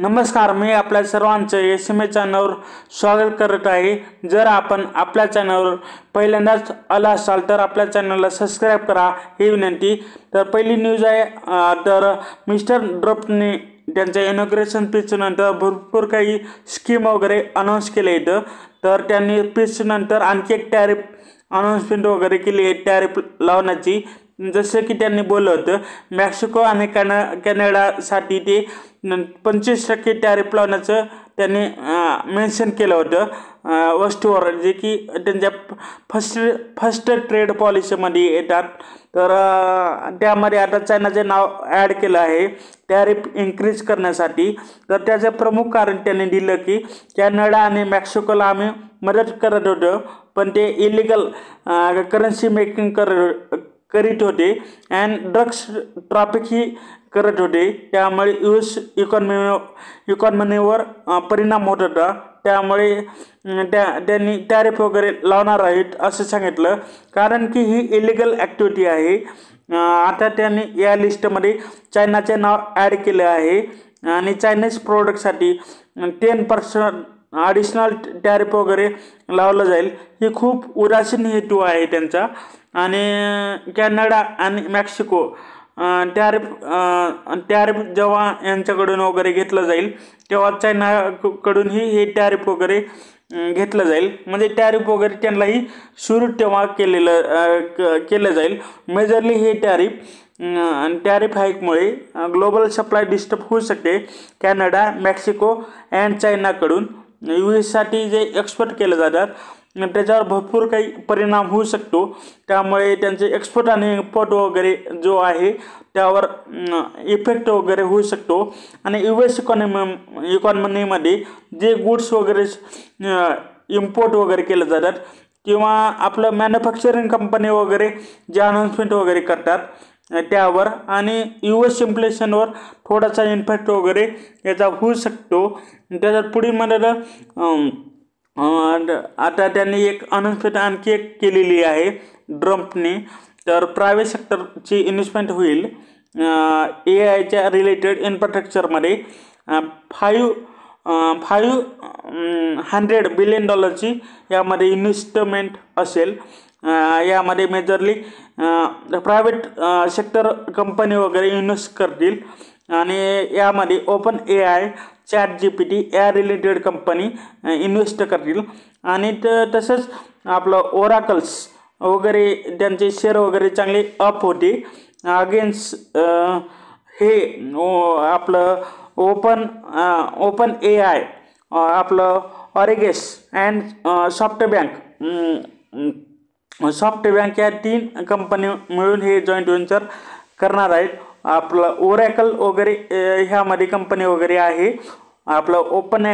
नमस्कार, मी आपल्या सर्वांचं एस.एम.ए चॅनलवर स्वागत करत आहे। जर आपण आपल्या चॅनलवर पहिल्यांदाच आला असाल तर आपल्या चॅनलला सबस्क्राईब करा ही विनंती। तर पहिली न्यूज आहे, तर मिस्टर ट्रम्पने त्यांच्या इनॉग्रेशन स्पीच नंतर भरपूर काही स्कीम वगैरे अनाउन्स केले आहेत। तर त्यांनी स्पीच नंतर आणखी एक टॅरिफ अनाउन्समेंट वगैरे केली आहे, टॅरिफ लावण्याची। जसे की त्यांनी बोललं होतं, मेक्सिको आणि कॅनडासाठी ते 25% टॅरिफ लावण्याचं त्यांनी मेन्शन केलं होतं वस्तूवर, जे की त्यांच्या फर्स्ट ट्रेड पॉलिसीमध्ये येतात। तर त्यामध्ये आता चायनाचे नाव ॲड केलं आहे टॅरिफ इन्क्रीज करण्यासाठी। तर त्याचं प्रमुख कारण त्यांनी दिलं की कॅनडा आणि मेक्सिकोला आम्ही मदत करत होतो, पण ते इलिगल करन्सी मेकिंग करीत होते अँड ड्रग्स ट्रॅफिकही करत होते, त्यामुळे US इकॉनॉमीवर परिणाम होत होता। त्यामुळे त्यांनी टॅरिफ वगैरे लावणार आहेत असं सांगितलं, कारण की ही इलिगल ॲक्टिव्हिटी आहे। आता त्यांनी या लिस्टमध्ये चायनाचे नाव ॲड केलं आहे आणि चायनीज प्रोडक्टसाठी 10% ॲडिशनल टॅरिफ वगैरे लावलं जाईल। ही खूप उदासीन हेतू आहे त्यांचा। आणि कॅनडा आणि मेक्सिको टॅरिफ जेव्हा यांच्याकडून वगैरे घेतलं जाईल तेव्हा चायनाकडूनही हे टॅरिफ वगैरे घेतलं जाईल, म्हणजे टॅरिफ वगैरे त्यांनाही सुरू तेव्हा केलं जाईल। मेजरली हे टॅरिफ हाईकमुळे ग्लोबल सप्लाय डिस्टर्ब होऊ शकते कॅनडा, मेक्सिको अँड चायनाकडून। US जे एक्सपोर्ट केले जातात त्याच्यावर भरपूर काही परिणाम होऊ शकतो, त्यामुळे त्यांचे एक्सपोर्ट आणि इम्पोर्ट वगैरे जो आहे त्यावर इफेक्ट वगैरे होऊ शकतो। आणि US इकॉनॉमीमध्ये जे गुड्स वगैरे इम्पोर्ट वगैरे केले जातात किंवा आपलं मॅन्युफॅक्चरिंग कंपनी वगैरे जे अनाउन्समेंट वगैरे करतात त्यावर आणि US इन्फ्लेशनवर थोडासा इम्पॅक्ट वगैरे याचा होऊ शकतो। त्याच्यात पुढील म्हणाल आता त्यांनी एक अनाउन्समेंट आणखी एक केलेली आहे ट्रम्पने, तर प्रायव्हेट सेक्टरची इन्व्हेस्टमेंट होईल AIच्या रिलेटेड इन्फ्रास्ट्रक्चरमध्ये। $500 बिलियन यामध्ये इन्व्हेस्टमेंट असेल। यामध्ये मेजरली प्रायव्हेट सेक्टर कंपनी वगैरे इन्व्हेस्ट करतील आणि यामध्ये ओपन AI, ChatGPT या रिलेटेड कंपनी इन्व्हेस्ट करतील। आणि तसंच आपलं ओराकल्स वगैरे त्यांचे शेअर वगैरे चांगले अप होते अगेन्स्ट हे आपलं ओपन AI, आपलं ऑरेगेस अँड सॉफ्टबँक या 3 कंपनी मिळून हे जॉईंट व्हेंचर करणार आहेत। आपलं ओरॅकल वगैरे ह्यामध्ये कंपनी वगैरे आहे, आपलं ओपन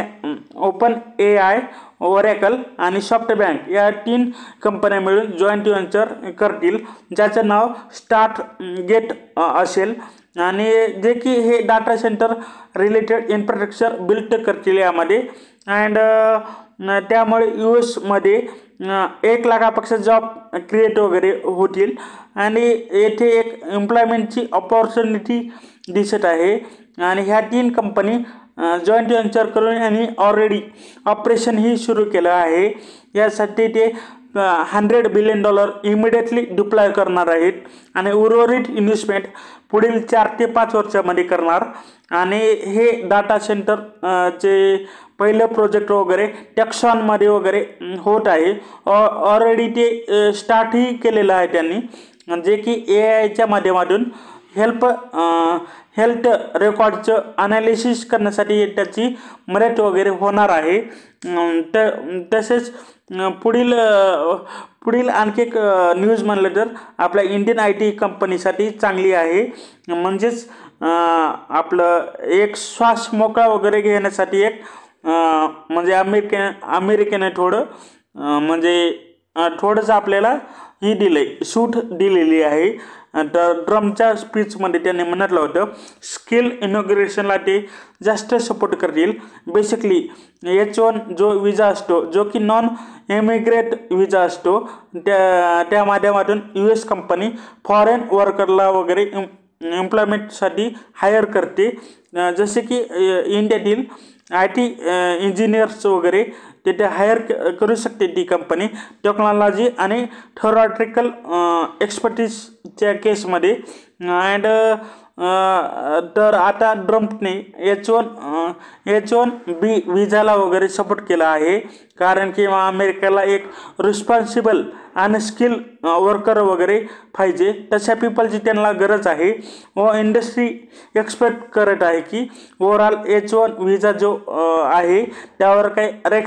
AI, ओरॅकल आणि सॉफ्टबँक या 3 कंपन्या मिळून जॉईंट व्हेंचर करतील, ज्याचं नाव स्टार्टगेट असेल आणि जे की हे data centre related infrastructure build करतील यामध्ये। अँड त्यामुळे US मध्ये 1 लाखापेक्षा जॉब क्रिएट वगैरे होतील आणि येथे एक एम्प्लॉयमेंटची अपॉर्च्युनिटी दिसत आहे। आणि ह्या 3 कंपनी जॉईंट व्हेंचर करून यांनी ऑलरेडी ऑपरेशनही सुरू केलं आहे। यासाठी ते $100 बिलियन इमिडिएटली डिप्लॉय करणार आहेत आणि उर्वरित इन्व्हेस्टमेंट पुढील 4 ते 5 वर्षामध्ये करणार। आणि हे डाटा सेंटर चे पहिलं प्रोजेक्ट वगैरे टेक्सॉनमध्ये वगैरे होत आहे, ऑलरेडी ते स्टार्टही केलेलं आहे त्यांनी, जे की AIच्या माध्यमातून हेल्थ रेकॉर्डचं अनालिसिस करण्यासाठी त्याची मदत वगैरे होणार आहे। तसेच पुढील आणखी एक न्यूज म्हणलं तर आपल्या इंडियन IT कंपनीसाठी चांगली आहे, म्हणजेच आपलं एक श्वास मोकळा वगैरे घेण्यासाठी एक म्हणजे अमेरिकेने थोडंसं आपल्याला सूट दिलेली आहे। तर ट्रम्पच्या स्पीचमध्ये त्यांनी म्हटलं होतं स्किल इनॉग्रेशनला ते जास्त सपोर्ट करतील। बेसिकली H1 जो विजा असतो, जो की नॉन इमिग्रेट विजा असतो, त्या माध्यमातून US कंपनी फॉरेन वर्करला वगैरे एम्प्लॉयमेंटसाठी हायर करते, जसे की इंडियातील IT इंजिनियर्स वगैरे तिथे हायर करू शकते ती कंपनी टेक्नॉलॉजी आणि थेरॉटिकल एक्सपर्टीजच्या केसमध्ये. अँड तर आता ट्रम्पने H1B विजाला वगैरे सपोर्ट केला आहे, कारण की अमेरिकेला एक रिस्पॉन्सिबल आणि स्किल वर्कर वगैरे पाहिजे, तशा पीपलची त्यांना गरज आहे. व इंडस्ट्री एक्सपेक्ट करत आहे की ओव्हरऑल H1 विजा जो आहे त्यावर काही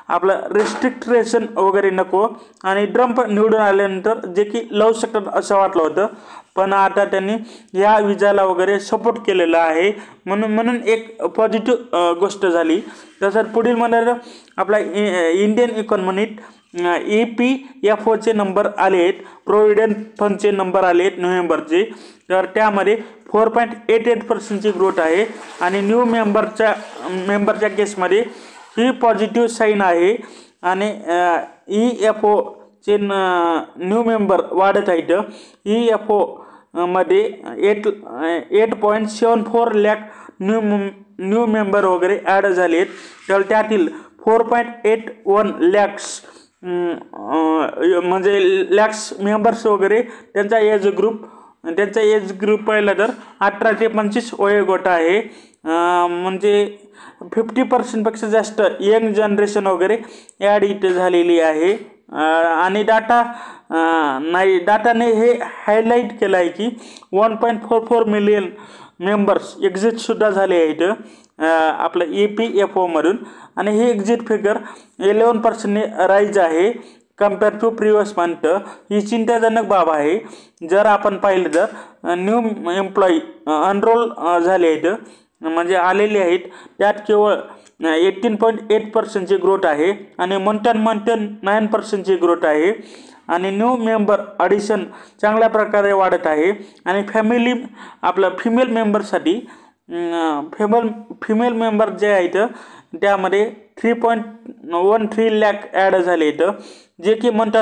आपलं रिस्ट्रिक्टेशन वगैरे नको. आणि ट्रम्प निवडून आल्यानंतर जे की लावू शकतात असं वाटलं होतं, पण आता त्यांनी या विजाला वगैरे सपोर्ट केलेला आहे, म्हणून एक पॉझिटिव्ह गोष्ट झाली. तसंच पुढील म्हणाल आपला इंडियन इकॉनॉमीत EPFOचे नंबर आले आहेत, प्रोव्हिडंट फंडचे नंबर आले आहेत नोव्हेंबरचे. तर त्यामध्ये 4.88% ग्रोथ आहे आणि न्यू मेंबरच्या केसमध्ये ही पॉझिटिव्ह साईन आहे. आणि EFOचे न्यू मेंबर वाढत आहेत. EFO मध्ये 8.74 लाख न्यू मेंबर वगैरे ॲड झाले आहेत. तर त्यातील 4.81 लॅक्स म्हणजे लॅक्स मेंबर्स वगैरे त्यांचा एज ग्रुप पाहिला तर 18 ते 25 वयोगट आहे. म्हणजे 50% जास्त यंग जनरेशन वगैरे ॲड इथे झालेली आहे. आणि डाटाने हे हायलाईट केलं आहे की 1.44 मिलियन मेंबर्स एक्झिटसुद्धा झाले आहेत आपलं EPFOमधून. आणि हे एक्झिट फिगर 11% राईज आहे कम्पेअर टू प्रिव्हियस मंथ. ही चिंताजनक बाब आहे. जर आपण पाहिलं तर न्यू एम्प्लॉई अनरोल झाले आहेत म्हणजे आलेले आहेत, त्यात केवळ 18.8% ग्रोथ आहे आणि मंथ 9% ग्रोथ आहे. आणि न्यू मेंबर ॲडिशन चांगल्या प्रकारे वाढत आहे. आणि फिमेल मेंबरसाठी फिमेल मेंबर जे आहेत त्यामध्ये 3.13 लाख ॲड झाले आहेत, जे की मंथ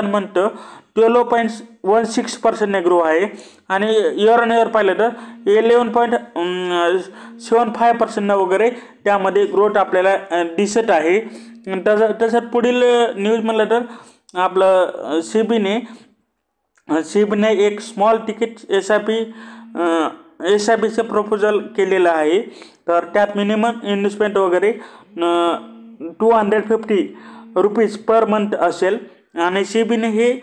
12.16% ग्रो आहे. आणि इयर ऑन इयर पाहिलं तर 11.75% वगैरे त्यामध्ये ग्रोथ आपल्याला दिसत आहे. तसंच पुढील न्यूज म्हणलं तर आपलं SEBीने एक स्मॉल तिकीट SIPचं प्रपोजल केलेलं आहे. तर त्यात मिनिमम इन्व्हेस्टमेंट वगैरे 250 रुपीज पर मंथ असेल. आणि SEBीने हे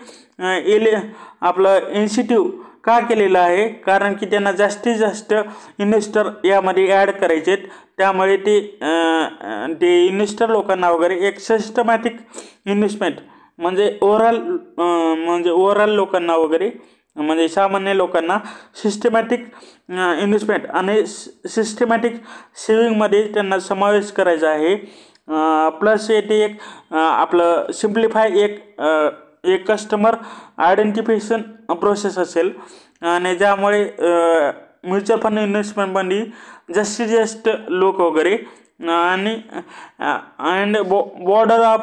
आपलं इन्स्टिट्यूट का केलेलं आहे, कारण की त्यांना जास्तीत जास्त इन्व्हेस्टर यामध्ये ॲड करायचे आहेत. त्यामुळे ते इन्व्हेस्टर लोकांना वगैरे एक सिस्टमॅटिक इन्व्हेस्टमेंट म्हणजे ओव्हरऑल लोकांना वगैरे म्हणजे सामान्य लोकांना सिस्टमॅटिक इन्व्हेस्टमेंट आणि सिस्टमॅटिक सेविंगमध्ये त्यांना समावेश करायचा आहे. प्लस येथे एक आपलं सिम्प्लिफाय एक कस्टमर आयडेंटिफिकेशन प्रोसेस असेल आणि ज्यामुळे म्युच्युअल फंड इन्व्हेस्टमेंटमध्ये जास्तीत जास्त लोक वगैरे आणि border of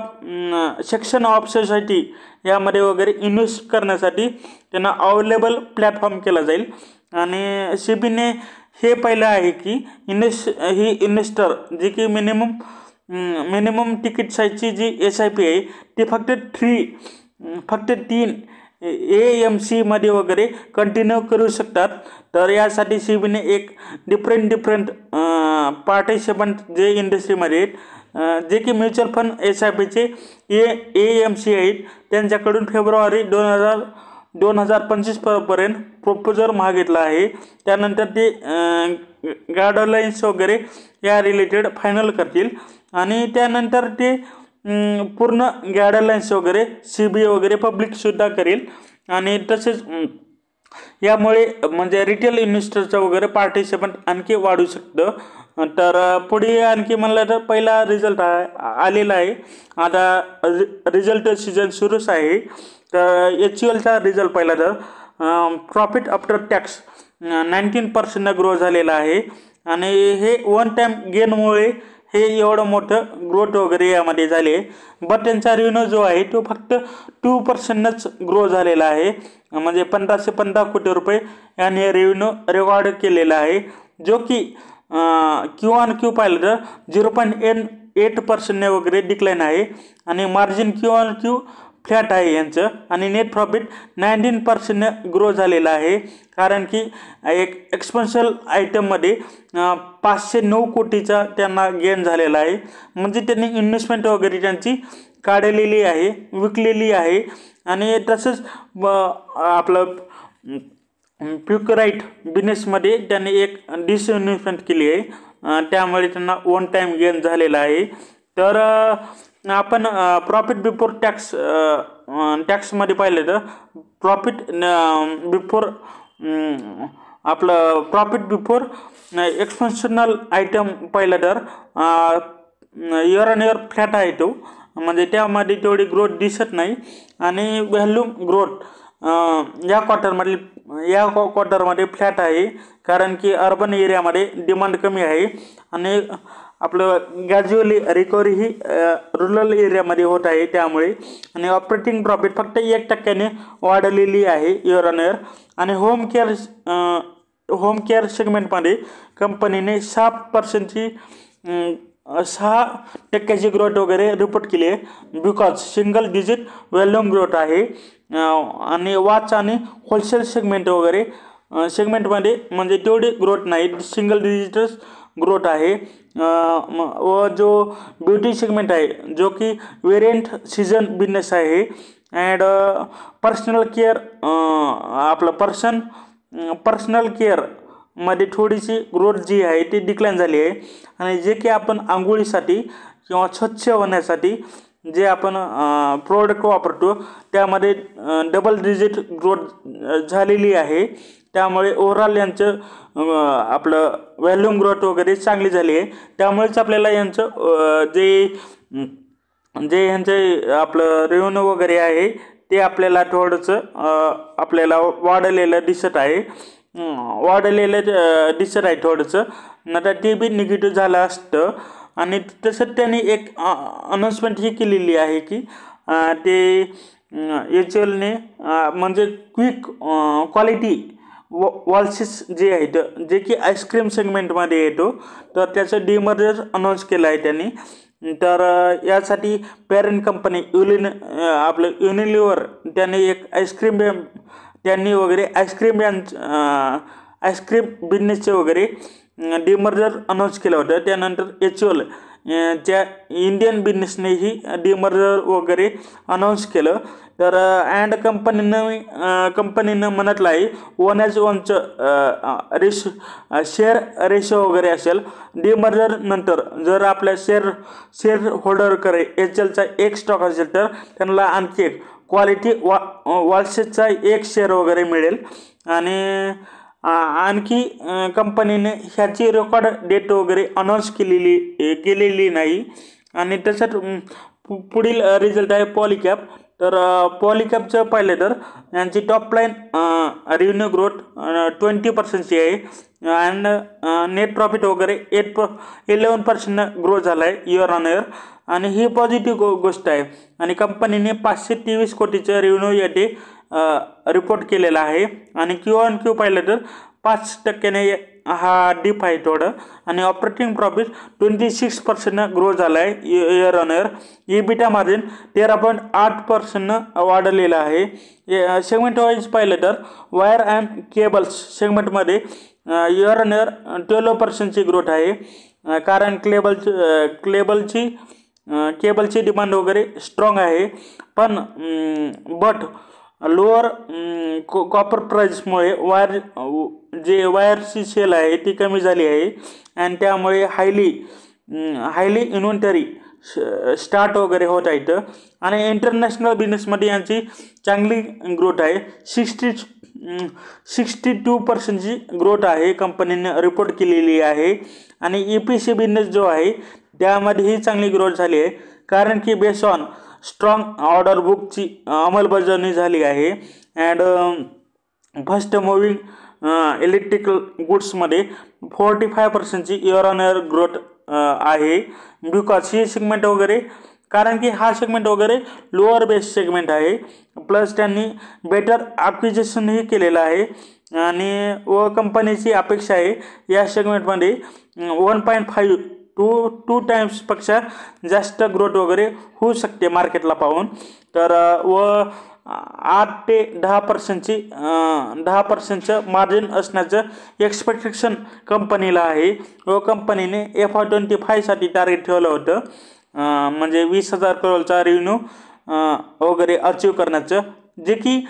section of society यामध्ये वगैरे इन्व्हेस्ट करण्यासाठी त्यांना अवेलेबल प्लॅटफॉर्म केला जाईल. आणि SEBीने हे पाहिलं आहे की इन्व्हेस्टर जी की मिनिमम तिकीट साईजची जी SIP आहे ती फक्त 3 AMCमध्ये वगैरे कंटिन्यू करू शकतात. तर यासाठी SEBीने एक डिफरंट पार्टिसिपंट जे इंडस्ट्रीमध्ये आहेत जे की म्युच्युअल फंड SIPचे AMC आहेत त्यांच्याकडून फेब्रुवारी 2025 पर्यंत प्रपोजल मागितला आहे. त्यानंतर ते गाईडलाईन्स वगैरे या रिलेटेड फायनल करतील आणि त्यानंतर ते पूर्ण गाईडलाईन्स वगैरे SEBी वगैरे पब्लिकसुद्धा करेल. आणि तसेच यामुळे म्हणजे रिटेल इन्व्हेस्टरचं वगैरे पार्टिसिपंट आणखी वाढू शकतं. तर पुढे आणखी म्हणलं तर पहिला रिझल्ट आलेला आहे. आता रिझल्ट सीझन सुरूच आहे. तर HULचा रिझल्ट पाहिला तर प्रॉफिट आफ्टर टॅक्स 19% ग्रो झालेला आहे. आणि हे वन टाईम गेनमुळे हे एवढं मोठं ग्रोथ वगैरे यामध्ये झाली आहे. बट त्यांचा रेव्हेन्यू जो आहे तो फक्त 2%च ग्रो झालेला आहे. म्हणजे 1515 कोटी रुपये याने रेव्हेन्यू रेकॉर्ड केलेला आहे, जो की क्यू ऑन क्यू पाहिलं तर 0.8% वगैरे डिक्लाइन आहे. आणि margin Q on Q flat आहे यांचं. आणि नेट प्रॉफिट 19% ग्रो झालेला आहे, कारण की एक एक्सपेन्शियल आयटममध्ये 509 कोटीचा त्यांना गेन झालेला आहे. म्हणजे त्यांनी इन्व्हेस्टमेंट वगैरे त्यांची काढलेली आहे, विकलेली आहे. आणि तसंच आपलं प्युकराईट बिझनेसमध्ये त्यांनी एक डिसइन्व्हेस्टमेंट केली आहे, त्यामुळे त्यांना वन टाईम गेन झालेला आहे. तर आपण प्रॉफिट बिफोर टॅक्समध्ये पाहिलं तर प्रॉफिट बिफोर आपलं प्रॉफिट बिफोर एक्सपेन्शनल आयटम पाहिलं तर इयर ऑन इयर फ्लॅट आहे तो, म्हणजे त्यामध्ये तेवढी ग्रोथ दिसत नाही. आणि व्हॅल्यूम ग्रोथ या क्वार्टरमध्ये फ्लॅट आहे, कारण की अर्बन एरियामध्ये डिमांड कमी आहे. आणि आपलं ग्रॅज्युअली रिकव्हरी ही रुरल एरियामध्ये होत आहे त्यामुळे. आणि ऑपरेटिंग प्रॉफिट फक्त 1% वाढलेली आहे इयर ऑन इयर. आणि होम केअर सेगमेंटमध्ये कंपनीने 6% ग्रोथ वगैरे रिपोर्ट केली आहे, because single digit volume growth आहे. आणि वॉच आणि होलसेल सेगमेंटमध्ये म्हणजे तेवढी ग्रोथ नाही, सिंगल डिजिटच ग्रोथ आहे. व जो ब्युटी सेगमेंट आहे, जो की वेरियंट सीझन बिझनेस आहे. अँड पर्सनल केअर आपलं पर्सनल केअरमध्ये थोडीशी ग्रोथ जी आहे ती डिक्लाइन झाली आहे. आणि जे की आपण आंघोळीसाठी किंवा स्वच्छ होण्यासाठी जे आपण प्रोडक्ट वापरतो त्यामध्ये डबल डिजिट ग्रोथ झालेली आहे. त्यामुळे ओव्हरऑल यांचं आपलं व्हॅल्यूम ग्रोथ वगैरे चांगली झाली आहे. त्यामुळेच आपल्याला यांचं जे यांचे आपलं रेव्हेन्यू वगैरे आहे ते आपल्याला थोडंसं आपल्याला वाढलेलं दिसत आहे थोडंसं. नंतर ते बी निगेटिव्ह झालं असतं. आणि तसंच त्यांनी एक अनाऊन्समेंट ही केलेली आहे की ते HULने म्हणजे क्विक क्वालिटी वॉल्सेस जे आहेत, जे की आईस्क्रीम सेगमेंटमध्ये येतो, तर त्याचं डिमर्जर अनाऊन्स केलं आहे त्यांनी. तर यासाठी पॅरेंट कंपनी आपलं युनिलिव्हर त्यांनी एक आईस्क्रीम बिझनेसचे वगैरे डिमर्जर अनाऊन्स केलं होतं. त्यानंतर HUL त्या इंडियन बिझनेसनेही डिमर्जर वगैरे अनाऊन्स केलं. तर अँड कंपनीनं म्हणतलं आहे 1:1चं शेअर रेशो वगैरे असेल. डिमर्जर नंतर जर आपल्या शेअर होल्डरकडे HULचा एक स्टॉक असेल तर त्यांना आणखी एक क्वालिटी वॉल्सेसचा एक शेअर वगैरे मिळेल. आणि आणखी कंपनीने ह्याची रेकॉर्ड डेट वगैरे अनाऊन्स केलेली नाही. आणि तसंच पुढील रिझल्ट आहे पॉलीकॅप. तर पॉलीकॅपचं पाहिलं तर यांची टॉप लाईन रेव्हेन्यू ग्रोथ 20% आहे. अँड नेट प्रॉफिट वगैरे 11% ग्रो झाला आहे इयर ऑन इयर. आणि ही पॉझिटिव्ह गोष्ट आहे. आणि कंपनीने 523 कोटीचं रेव्हेन्यू याचे रिपोर्ट केलेला आहे. आणि क्यू ऑन क्यू पाहिलं तर 5% हा डिप आहे थोडं. आणि ऑपरेटिंग प्रॉफिट 26% ग्रो झाला आहे year on year. EBITDA margin 13.8% वाढलेलं आहे. सेगमेंट वाईज पाहिलं तर वायर अँड केबल्स सेगमेंटमध्ये इयर ऑन इयर 12% ग्रोथ आहे, कारण केबलची डिमांड वगैरे स्ट्रॉंग आहे. पण बट लोअर कॉपर प्राईसमुळे वायरची सेल आहे ती कमी झाली आहे. आणि त्यामुळे हायली इन्व्हेंटरी स्टार्ट वगैरे होत आहेत. आणि इंटरनॅशनल बिझनेसमध्ये यांची चांगली ग्रोथ आहे. 62% ग्रोथ आहे कंपनीने रिपोर्ट केलेली आहे. आणि EPC बिझनेस जो आहे त्यामध्येही चांगली ग्रोथ झाली आहे, कारण की बेस ऑन स्ट्रॉंग ऑर्डर बुकची अंमलबजावणी झाली आहे. अँड फास्ट मूव्हिंग इलेक्ट्रिकल गुड्समध्ये 45% इयर ऑन इयर ग्रोथ आहे बिकॉज ही सेगमेंट वगैरे, कारण की हा सेगमेंट वगैरे लोअर बेस सेगमेंट आहे, प्लस त्यांनी बेटर ॲक्विजिशनही केलेलं आहे आणि व कंपनीची अपेक्षा आहे या सेगमेंटमध्ये 1.5 to 2 टाइम्सपेक्षा जास्त ग्रोथ वगैरे होऊ शकते मार्केटला पाहून. तर व 8 ते 10%ची 10%चं मार्जिन असण्याचं एक्सपेक्टेशन कंपनीला आहे व कंपनीने FY25साठी टार्गेट ठेवलं होतं, म्हणजे 20,000 करोडचा रेव्हेन्यू वगैरे अचीव करण्याचं, जे की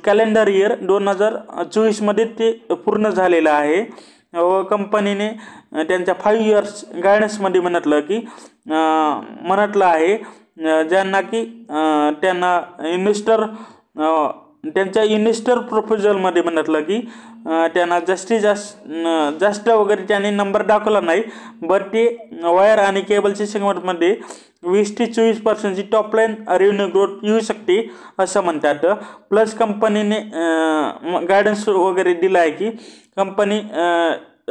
कॅलेंडर इयर 2024मध्ये ते पूर्ण झालेलं आहे. व कंपनीने त्यांच्या 5 इयर्स गायडन्समध्ये म्हटलं आहे ज्यांना की त्यांना त्यांच्या इन्व्हेस्टर प्रपोजलमध्ये म्हटलं की त्यांना जास्तीत जास्त वगैरे त्यांनी नंबर दाखवला नाही, बट ते वायर आणि केबलच्या सेगमेंटमध्ये 20 ते 24%ची टॉपलाईन रेव्हेन्यू ग्रोथ येऊ शकते असं म्हणतात. प्लस कंपनीने गायडन्स वगैरे दिला आहे की कंपनी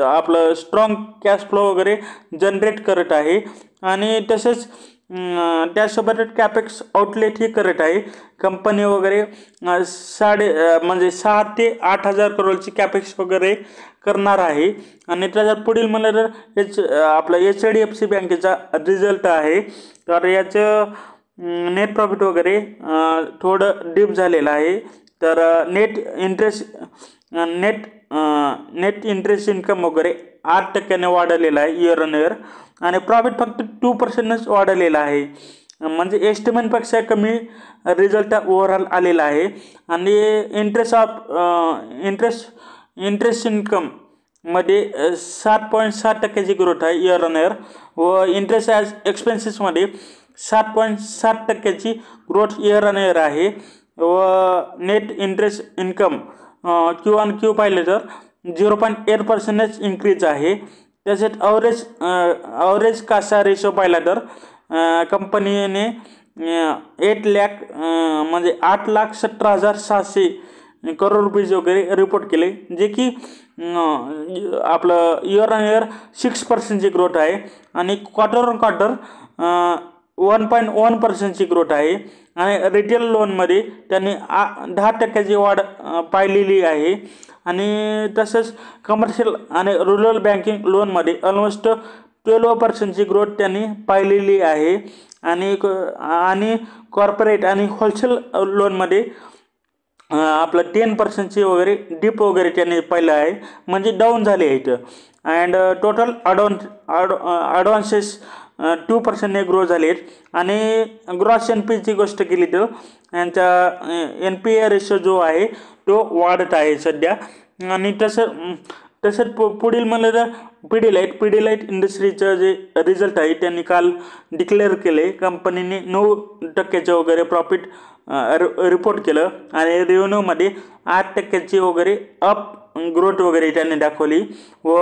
आपलं स्ट्रॉंग कॅश फ्लो वगैरे जनरेट करत आहे आणि तसेच त्यासोबत कॅपेक्स आउटलेट ही करत आहे. कंपनी वगैरे 6 ते 8,000 करोडची कॅपेक्स वगैरे करणार आहे. आणि त्याच्यात पुढील म्हणलं तर आपलं HDFC बँकेचा रिझल्ट आहे, तर याचं नेट प्रॉफिट वगैरे थोडं डीप झालेलं आहे. तर नेट इंटरेस्ट इन्कम वगैरे 8% वाढलेला आहे इयर ऑन इयर आणि प्रॉफिट फक्त 2%च वाढलेला आहे, म्हणजे एस्टिमेटपेक्षा कमी रिझल्ट ओव्हरऑल आलेला आहे. आणि इंटरेस्ट इन्कम मध्ये 7.7%ची ग्रोथ आहे इयर ऑन इयर व इंटरेस्ट एक्सपेन्सेसमध्ये 7.7%ची ग्रोथ इयर ऑन इयर आहे व नेट इंटरेस्ट इन्कम Q1Q पाहिलं तर 0.8% इन्क्रीज आहे. तसेच अवरेज कासा रेशो पाहिला तर कंपनीने 8 लाख म्हणजे 8,17,600 करोड रुपये वगैरे रिपोर्ट केले, जे की आपलं इयर ऑन इयर 6%ची ग्रोथ आहे आणि क्वार्टर ऑन क्वार्टर 1.1%ची ग्रोथ आहे. आणि रिटेल लोनमध्ये त्यांनी 10%ची वाढ पाहिलेली आहे आणि तसंच कमर्शियल आणि रुरल बँकिंग लोनमध्ये ऑलमोस्ट 12% ग्रोथ त्यांनी पाहिलेली आहे. आणि कॉर्पोरेट आणि होलसेल लोनमध्ये आपलं 10%ची वगैरे डिप वगैरे त्यांनी पाहिलं आहे, म्हणजे डाऊन झाले आहेत. अँड टोटल ॲडव्हान्सेस 2% ग्रो झाले आहेत. आणि ग्रॉस NPAची गोष्ट केली तर यांचा NPA रेशो जो आहे तो वाढत आहे सध्या. आणि तसंच पुढील म्हणलं तर पिडिलाइट इंडस्ट्रीचं जे रिझल्ट आहे त्यांनी काल डिक्लेअर केले. कंपनीने 9% वगैरे प्रॉफिट रिपोर्ट केलं आणि रेव्हेन्यूमध्ये 8%ची वगैरे अप ग्रोथ वगैरे त्यांनी दाखवली व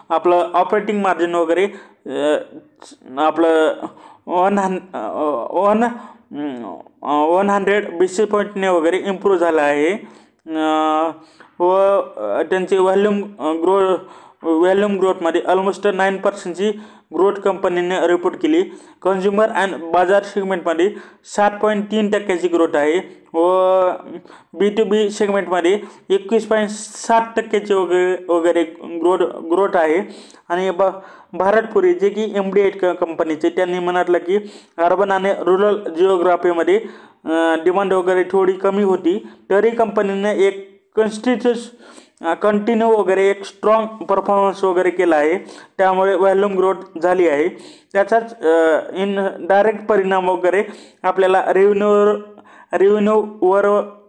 आपलं ऑपरेटिंग मार्जिन वगैरे आपलं 100 बेसिस पॉईंटने वगैरे इम्प्रूव्ह झालं आहे. व त्यांची व्हॉल्यूम ग्रोथमध्ये ऑलमोस्ट 9%ची ग्रोथ कंपनीने रिपोर्ट केली. कन्झ्युमर अँड बाजार सेगमेंटमध्ये 7.3%ची ग्रोथ आहे व B2B सेगमेंटमध्ये 21.7%ची वगैरे ग्रोथ आहे. आणि भारतपुरी जे की MD कंपनीचे त्यांनी म्हटलं की अर्बन आणि रुरल जिओग्राफीमध्ये डिमांड वगैरे थोडी कमी होती, तरी कंपनीने एक कंटिन्यू वगैरे एक स्ट्रॉंग परफॉर्मन्स वगैरे केला आहे, त्यामुळे व्हॉल्यूम ग्रोथ झाली आहे. त्याचाच डायरेक्ट परिणाम वगैरे आपल्याला रेव्हेन्यूवर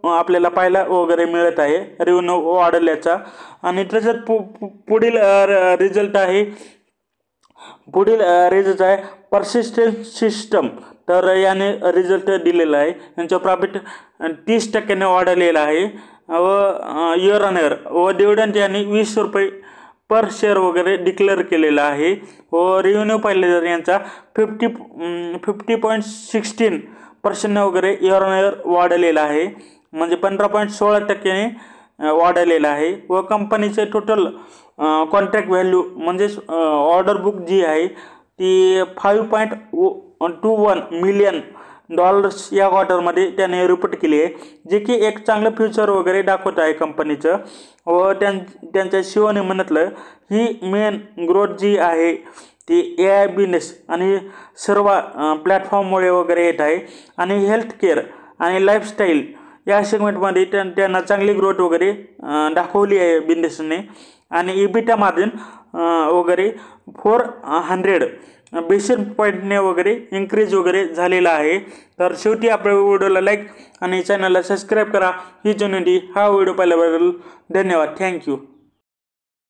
आपल्याला पाहायला वगैरे मिळत आहे, रेव्हेन्यू वाढल्याचा. आणि त्याच्यात पुढील रिझल्ट आहे पर्सिस्टंट सिस्टम, तर याने रिझल्ट दिलेला आहे. यांचं प्रॉफिट 30% वाढलेलं आहे व इयर ऑन इयर व डिव्हिडंड यांनी 20 रुपये पर शेअर वगैरे डिक्लेअर केलेला आहे व रेव्हेन्यू पाहिले तर यांचा 50.16% वगैरे इयर ऑन इयर वाढलेला आहे, म्हणजे 15.16% वाढलेला आहे. व कंपनीचे टोटल कॉन्ट्रॅक्ट व्हॅल्यू म्हणजेच ऑर्डर बुक जी आहे ती $5.21 मिलियन या क्वार्टरमध्ये त्याने रिपोर्ट केली आहे, जे की एक चांगलं फ्युचर वगैरे दाखवत आहे कंपनीचं. व त्यांच्या शिवने म्हटलं ही मेन ग्रोथ जी आहे ती AI बिझनेस आणि सर्व प्लॅटफॉर्ममुळे वगैरे येत आहे आणि हेल्थकेअर आणि लाईफस्टाईल या सेगमेंटमध्ये त्यांना चांगली ग्रोथ वगैरे दाखवली आहे बिझनेसने. आणि EBITDA मार्जिन वगैरे 400 बेसिस पॉईंटने वगैरे इन्क्रीज वगैरे झालेला आहे. तर शेवटी आपल्या व्हिडिओला लाईक आणि चॅनलला सबस्क्राईब करा. ही जुनी हा व्हिडिओ पाहिल्याबद्दल धन्यवाद. थँक्यू.